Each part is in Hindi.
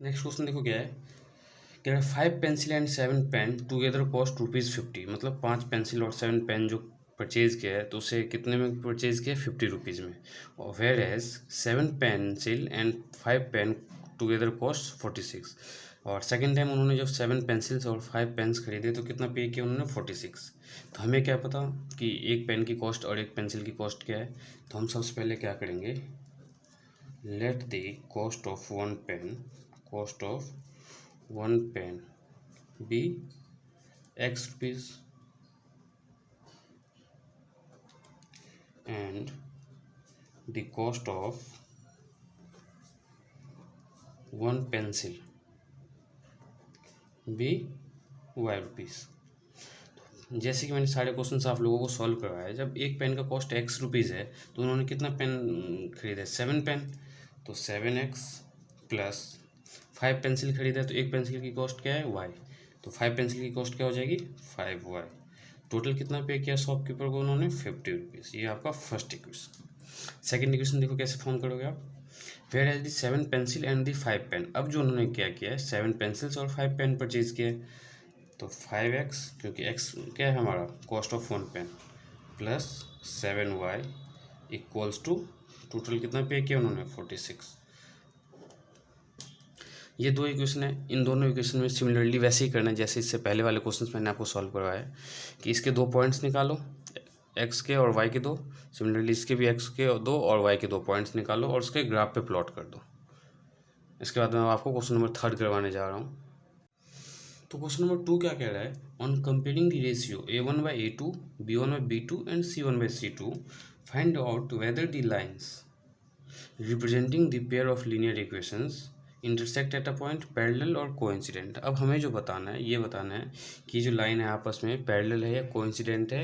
नेक्स्ट क्वेश्चन देखो क्या है कि 5 pencil and 7 pen together cost ₹50, मतलब 5 पेंसिल और 7 पेन जो परचेज किया है तो उसे कितने में परचेज किया है? ₹50 में। और whereas 7 pencil and 5 pen together cost 46। और सेकेंड टाइम उन्होंने जब 7 पेंसिल्स और 5 पेन्स खरीदे तो कितना पे किया उन्होंने? 46। तो हमें क्या पता कि एक पेन की कॉस्ट और एक पेंसिल की कॉस्ट क्या है, तो हम सबसे पहले क्या करेंगे, let the cost of one pen be X rupees and the cost of one pencil be Y rupees। जैसे कि मैंने सारे क्वेश्चंस आप लोगों को सॉल्व करवाया है, जब एक पेन का कॉस्ट X रुपीज़ है तो उन्होंने कितना पेन खरीदा? 7 पेन, तो 7X प्लस 5 पेंसिल खरीदा तो एक पेंसिल की कॉस्ट क्या है? Y, तो 5 पेंसिल की कॉस्ट क्या हो जाएगी? 5Y। टोटल कितना पे किया शॉपकीपर को उन्होंने? ₹50। ये आपका फर्स्ट इक्वेशन। सेकंड इक्वेशन देखो कैसे फॉर्म करोगे आप, whereas the 7 pencil and the 5 pen. अब जो उन्होंने क्या किया है, 7 पेंसिल्स और 5 पेन परचेज किए, तो 5X, क्योंकि X क्या है हमारा? Cost of 1 pen, plus 7Y equals to total कितना पे किया उन्होंने? 46। ये दो इक्वेशन है, इन दोनों इक्वेशन में सिमिलरली वैसे ही करना है जैसे इससे पहले वाले क्वेश्चंस मैंने आपको सॉल्व करवाया है कि इसके दो पॉइंट्स निकालो, एक्स के और वाई के दो, सिमिलरली इसके भी एक्स के दो और वाई के दो पॉइंट्स निकालो और उसके ग्राफ पे प्लॉट कर दो। इसके बाद मैं आपको क्वेश्चन नंबर 3 करवाने जा रहा हूँ। तो क्वेश्चन नंबर 2 क्या कह रहा है, on comparing the ratio A1/A2, B1/B2 and C1/C2 find out whether the lines representing the pair of linear equations intersect at a point parallel और कोइंसिडेंट। अब हमें जो बताना है, ये बताना है कि जो लाइन है आपस में पैरेलल है या कोइंसिडेंट है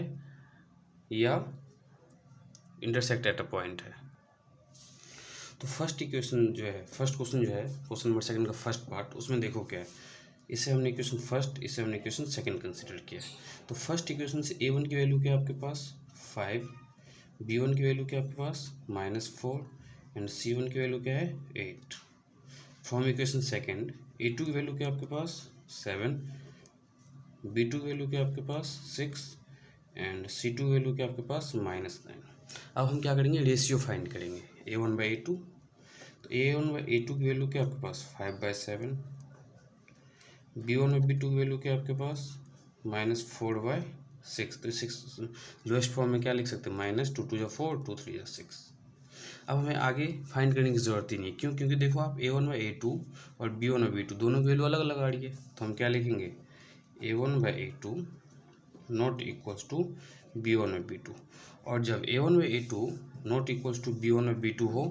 या इंटरसेक्ट एट अ पॉइंट है। तो फर्स्ट इक्वेशन जो है, फर्स्ट क्वेश्चन जो है, क्वेश्चन नंबर 2 का फर्स्ट पार्ट, उसमें देखो क्या है, इसे हमने इक्वेशन फर्स्ट, इसे हमने इक्वेशन सेकंड कंसिडर किया। तो फर्स्ट इक्वेशन से A1 की वैल्यू क्या है आपके पास? 5, B1 की वैल्यू क्या है आपके पास? -4 एंड C1 की वैल्यू क्या है? 8। फ्रॉम इक्वेशन सेकंड A2 की वैल्यू क्या है आपके पास? 7, B2 की वैल्यू क्या है आपके पास? 6 एंड C2 की वैल्यू क्या है आपके पास? -9। अब हम क्या करेंगे, रेशियो फाइंड करेंगे A1/A2। तो A1/A2 की वैल्यू क्या है आपके पास? 5/7। B1/B2 की वैल्यू क्या है आपके पास? -4/6। तो 6 लोएस्ट फॉर्म में क्या लिख सकते हैं? -2 2 4, 2 3 6। अब हमें आगे फाइंड करने की ज़रूरत ही नहीं है, क्यों? क्योंकि देखो आप A1/A2 और B1/B2 दोनों की वैल्यू अलग अलग आ रही है, तो हम क्या लिखेंगे? A1/A2 not equals to B1/B2। और जब A1/A2 not equals to B1/B2 हो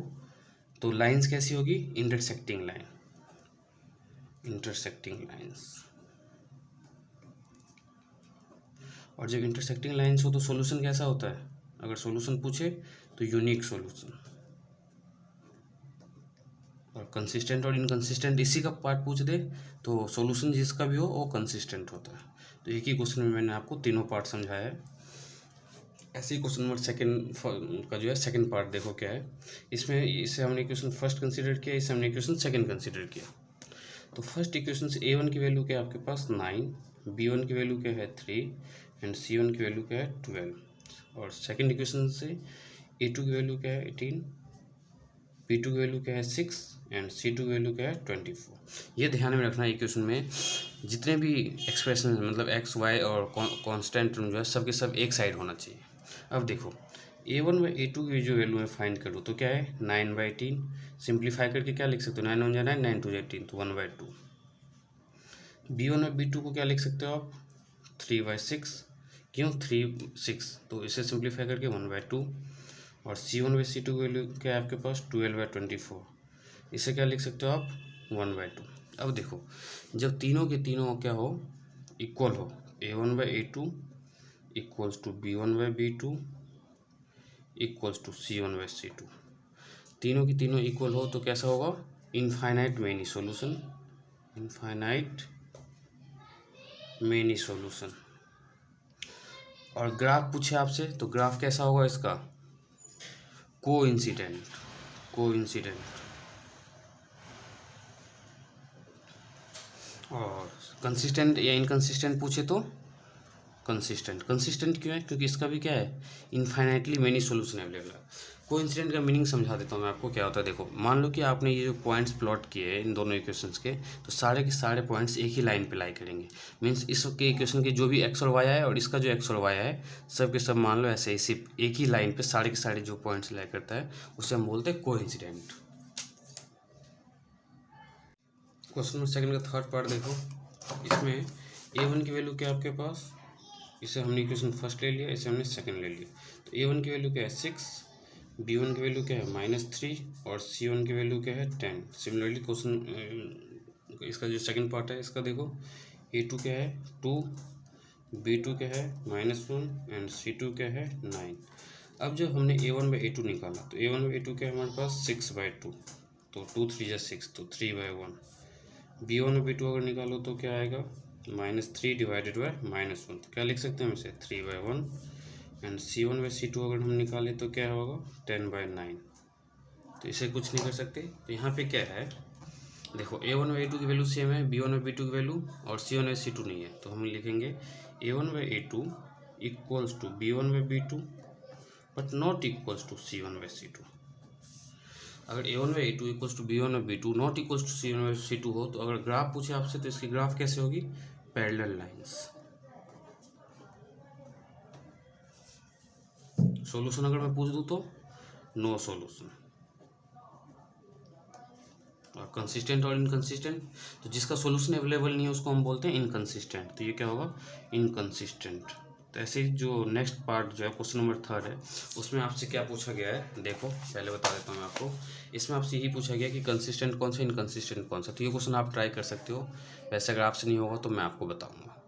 तो लाइंस कैसी होगी? Intersecting line, intersecting lines. और जब इंटरसेक्टिंग लाइंस हो तो सॉल्यूशन कैसा होता है? अगर सॉल्यूशन पूछे तो यूनिक सॉल्यूशन। और कंसिस्टेंट और इनकंसिस्टेंट इसी का पार्ट पूछ दे तो सॉल्यूशन जिसका भी हो वो कंसिस्टेंट होता है। तो एक ही क्वेश्चन में मैंने आपको तीनों पार्ट समझाया है। ऐसे ही क्वेश्चन नंबर 2 का जो है सेकंड पार्ट देखो क्या है, इसमें इसे हमने इक्वेशन फर्स्ट कंसीडर किया, इसे हमने इक्वेशन सेकंड कंसीडर किया। तो फर्स्ट इक्वेशन से A1 की वैल्यू क्या है आपके पास? 9, B1 की वैल्यू क्या है? 3 एंड C1 की वैल्यू क्या है? 12। और सेकंड इक्वेशन से A2 की वैल्यू क्या है? 18, B2 की वैल्यू क्या है? 6 एंड C2 की वैल्यू क्या है? 24। ये ध्यान में रखना है, इक्वेशन में जितने भी एक्सप्रेशन मतलब एक्स वाई और कांस्टेंट जो है सबके सब एक साइड होना चाहिए। अब देखो A1/A2 की जो वैल्यू मैं फाइंड करूँ तो क्या है? 9/18। सिंप्लीफाई करके क्या लिख सकते हो? 9 1 जा 9, 9 2 18, तो 1/2। B1 और B2 को क्या लिख सकते हो आप? 3/6। क्यों 3 6? तो इसे सिंप्लीफाई करके 1/2। और C1/C2 की वैल्यू क्या है आपके पास? 12/24। इसे क्या लिख सकते हो आप? 1/2। अब देखो जब तीनों के तीनों क्या हो? इक्वल हो, A1/A2 equals to B1/B2 equals to C1/C2, तीनों की तीनों इक्वल हो तो कैसा होगा? Infinite many solution, infinite many solution. और ग्राफ पूछे आपसे तो ग्राफ कैसा होगा इसका? Coincident, coincident. और कंसिस्टेंट या इनकंसिस्टेंट पूछे तो कंसिस्टेंट। कंसिस्टेंट क्यों है? क्योंकि इसका भी क्या है, इनफाइनाइटली मेनी सोल्यूशन अवेलेबल है। कोइंसिडेंट का मीनिंग समझा देता हूँ मैं आपको क्या होता है। देखो मान लो कि आपने ये जो पॉइंट्स प्लॉट किए हैं इन दोनों इक्वेशंस के, तो सारे के सारे पॉइंट्स एक ही लाइन पे लाई करेंगे। मीन्स इसके इक्वेशन के जो भी एक्स और वाई है और इसका जो एक्स और वाई है सब के सब मान लो ऐसे ही सिर्फ एक ही लाइन पे सारे के सारे जो पॉइंट्स लाई करता है उसे हम बोलते हैं कोइंसिडेंट। क्वेश्चन नंबर सेकंड का थर्ड पार्ट देखो, इसमें a1 की वैल्यू क्या है आपके पास, इसे हमने इक्वेशन फर्स्ट ले लिया, इसे हमने सेकंड ले लिया। तो a1 की वैल्यू क्या है 6, b1 की वैल्यू क्या है -3 और c1 की वैल्यू क्या है 10। सिमिलरली क्वेश्चन इसका जो सेकंड पार्ट है इसका देखो, a2 क्या है 2, b2 क्या है -1 एंड c2 क्या है 9। अब जब हमने a1/a2 निकाला तो a1/a2 क्या है हमारे पास 6/2, तो 2 3 6 तो 3/1। b1 और b2 अगर निकालो तो क्या आएगा -3 डिवाइडेड बाय -1, तो क्या लिख सकते हैं हम इसे 3/1 एंड c1/c2 अगर हम निकालें तो क्या होगा 10/9। तो इसे कुछ नहीं कर सकते। तो यहाँ पे क्या है देखो a1/a2 की वैल्यू सेम है, b1/b2 की वैल्यू और c1/c2 नहीं है, तो हम लिखेंगे a1/a2 equals to b1/b2 but not equals to c1/c2। अगर a1/a2 equals to b1/b2 not equals to c1/c2 हो, तो अगर ग्राफ पूछे आपसे तो इसकी ग्राफ कैसे होगी, पैरेलल लाइंस। सॉल्यूशन अगर मैं पूछ दूं तो नो सॉल्यूशन। और कंसिस्टेंट और इनकंसिस्टेंट, तो जिसका सॉल्यूशन अवेलेबल नहीं है उसको हम बोलते हैं इनकंसिस्टेंट, तो ये क्या होगा इनकंसिस्टेंट। तो ऐसे ही जो नेक्स्ट पार्ट जो है क्वेश्चन नंबर थर्ड है उसमें आपसे क्या पूछा गया है, देखो पहले बता देता हूँ मैं आपको। इसमें आपसे यही पूछा गया कि कंसिस्टेंट कौन सा इनकंसिस्टेंट कौन सा, तो ये क्वेश्चन आप ट्राई कर सकते हो। वैसे अगर आपसे नहीं होगा तो मैं आपको बताऊँगा।